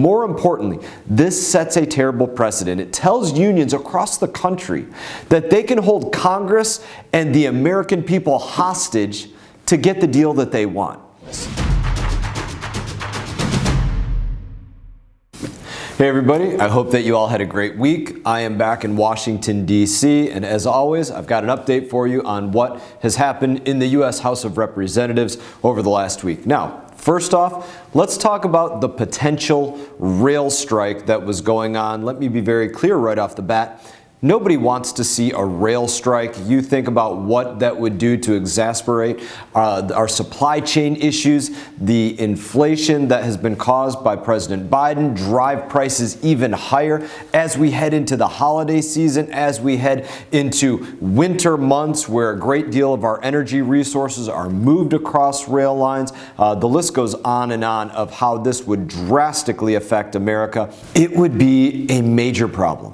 More importantly, this sets a terrible precedent. It tells unions across the country that they can hold Congress and the American people hostage to get the deal that they want. Hey everybody, I hope that you all had a great week. I am back in Washington, D.C., and as always, I've got an update for you on what has happened in the U.S. House of Representatives over the last week. Now, first off, let's talk about the potential rail strike that was going on. Let me be very clear right off the bat. Nobody wants to see a rail strike. You think about what that would do to exacerbate our supply chain issues, the inflation that has been caused by President Biden, drive prices even higher as we head into the holiday season, as we head into winter months where a great deal of our energy resources are moved across rail lines. The list goes on and on of how this would drastically affect America. It would be a major problem.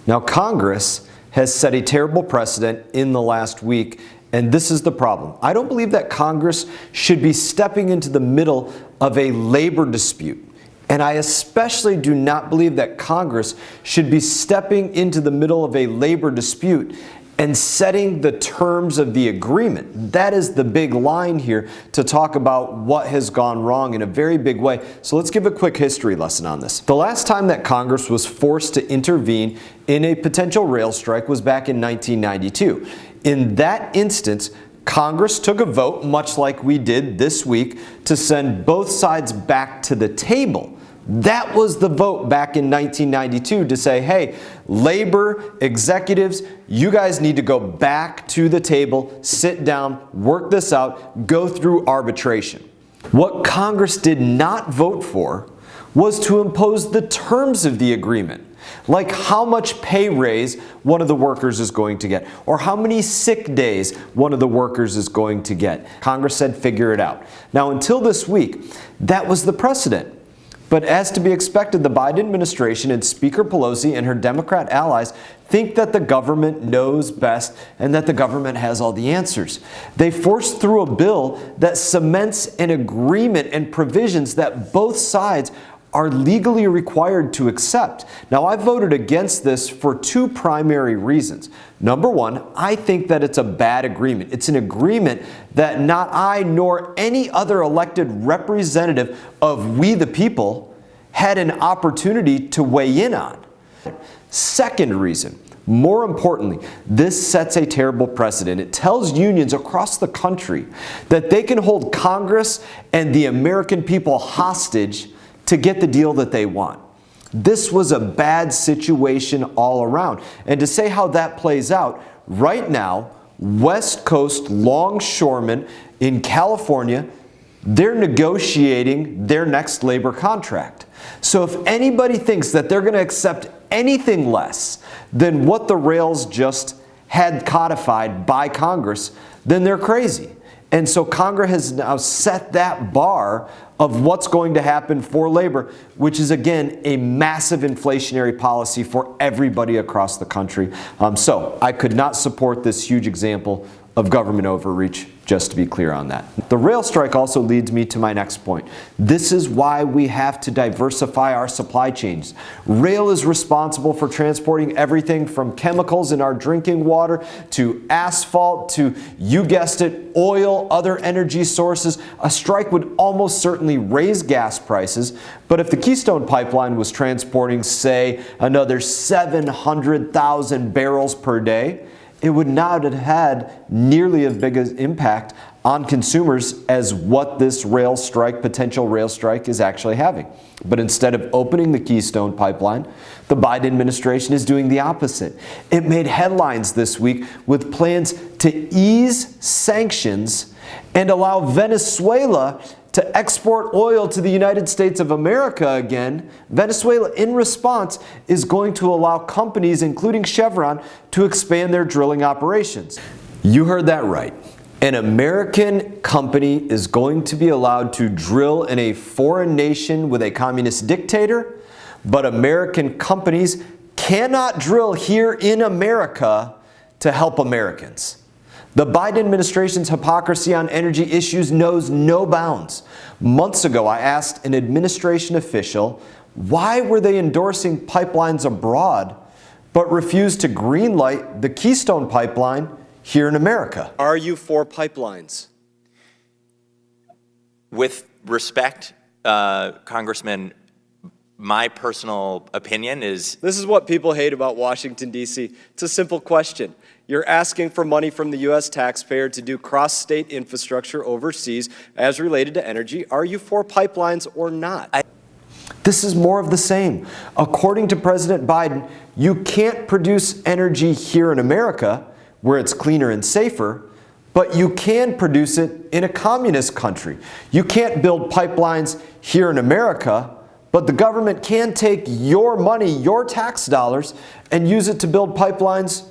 Now, Congress has set a terrible precedent in the last week, and this is the problem. I don't believe that Congress should be stepping into the middle of a labor dispute. And I especially do not believe that Congress should be stepping into the middle of a labor dispute and setting the terms of the agreement. That is the big line here to talk about what has gone wrong in a very big way. So let's give a quick history lesson on this. The last time that Congress was forced to intervene in a potential rail strike was back in 1992. In that instance, Congress took a vote, much like we did this week, to send both sides back to the table. That was the vote back in 1992 to say, hey, labor executives, you guys need to go back to the table, sit down, work this out, go through arbitration. What Congress did not vote for was to impose the terms of the agreement, like how much pay raise one of the workers is going to get, or how many sick days one of the workers is going to get. Congress said, figure it out. Now, until this week, that was the precedent. But as to be expected, the Biden administration and Speaker Pelosi and her Democrat allies think that the government knows best and that the government has all the answers. They forced through a bill that cements an agreement and provisions that both sides are legally required to accept. Now, I voted against this for two primary reasons. Number one, I think that it's a bad agreement. It's an agreement that not I nor any other elected representative of we the people had an opportunity to weigh in on. Second reason, more importantly, this sets a terrible precedent. It tells unions across the country that they can hold Congress and the American people hostage to get the deal that they want. This was a bad situation all around. And to say how that plays out, right now, West Coast longshoremen in California, they're negotiating their next labor contract. So if anybody thinks that they're going to accept anything less than what the rails just had codified by Congress, then they're crazy. And so Congress has now set that bar of what's going to happen for labor, which is, again, a massive inflationary policy for everybody across the country. So I could not support this huge example of government overreach, just to be clear on that. The rail strike also leads me to my next point. This is why we have to diversify our supply chains. Rail is responsible for transporting everything from chemicals in our drinking water to asphalt to, you guessed it, oil, other energy sources. A strike would almost certainly raise gas prices, but if the Keystone Pipeline was transporting, say, another 700,000 barrels per day, it would not have had nearly as big an impact on consumers as what this rail strike, potential rail strike, is actually having. But instead of opening the Keystone Pipeline, the Biden administration is doing the opposite. It made headlines this week with plans to ease sanctions and allow Venezuela to export oil to the United States of America again. Venezuela, in response, is going to allow companies, including Chevron, to expand their drilling operations. You heard that right. An American company is going to be allowed to drill in a foreign nation with a communist dictator, but American companies cannot drill here in America to help Americans. The Biden administration's hypocrisy on energy issues knows no bounds. Months ago, I asked an administration official why were they endorsing pipelines abroad but refused to greenlight the Keystone Pipeline here in America? Are you for pipelines? With respect, Congressman, my personal opinion is... This is what people hate about Washington, D.C. It's a simple question. You're asking for money from the U.S. taxpayer to do cross-state infrastructure overseas as related to energy. Are you for pipelines or not? This is more of the same. According to President Biden, you can't produce energy here in America where it's cleaner and safer, but you can produce it in a communist country. You can't build pipelines here in America, but the government can take your money, your tax dollars, and use it to build pipelines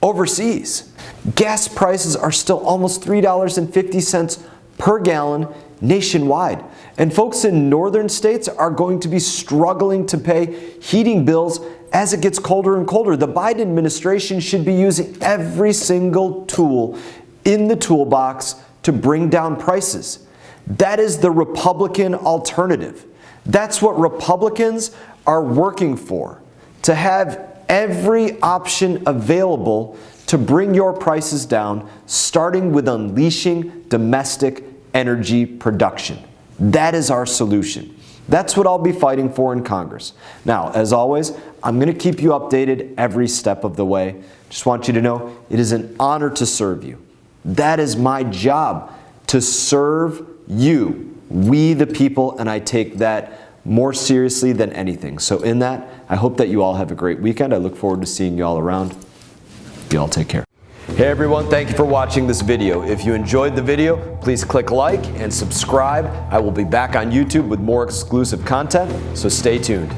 overseas. Gas prices are still almost $3.50 per gallon nationwide. And folks in northern states are going to be struggling to pay heating bills as it gets colder and colder. The Biden administration should be using every single tool in the toolbox to bring down prices. That is the Republican alternative. That's what Republicans are working for, to have every option available to bring your prices down, starting with unleashing domestic energy production. That is our solution. That's what I'll be fighting for in Congress. Now, as always, I'm going to keep you updated every step of the way. Just want you to know it is an honor to serve you. That is my job, to serve you, we the people, and I take that more seriously than anything. So in that, I hope that you all have a great weekend. I look forward to seeing you all around. You all take care. Hey everyone, thank you for watching this video. If you enjoyed the video, please click like and subscribe. I will be back on YouTube with more exclusive content, so stay tuned.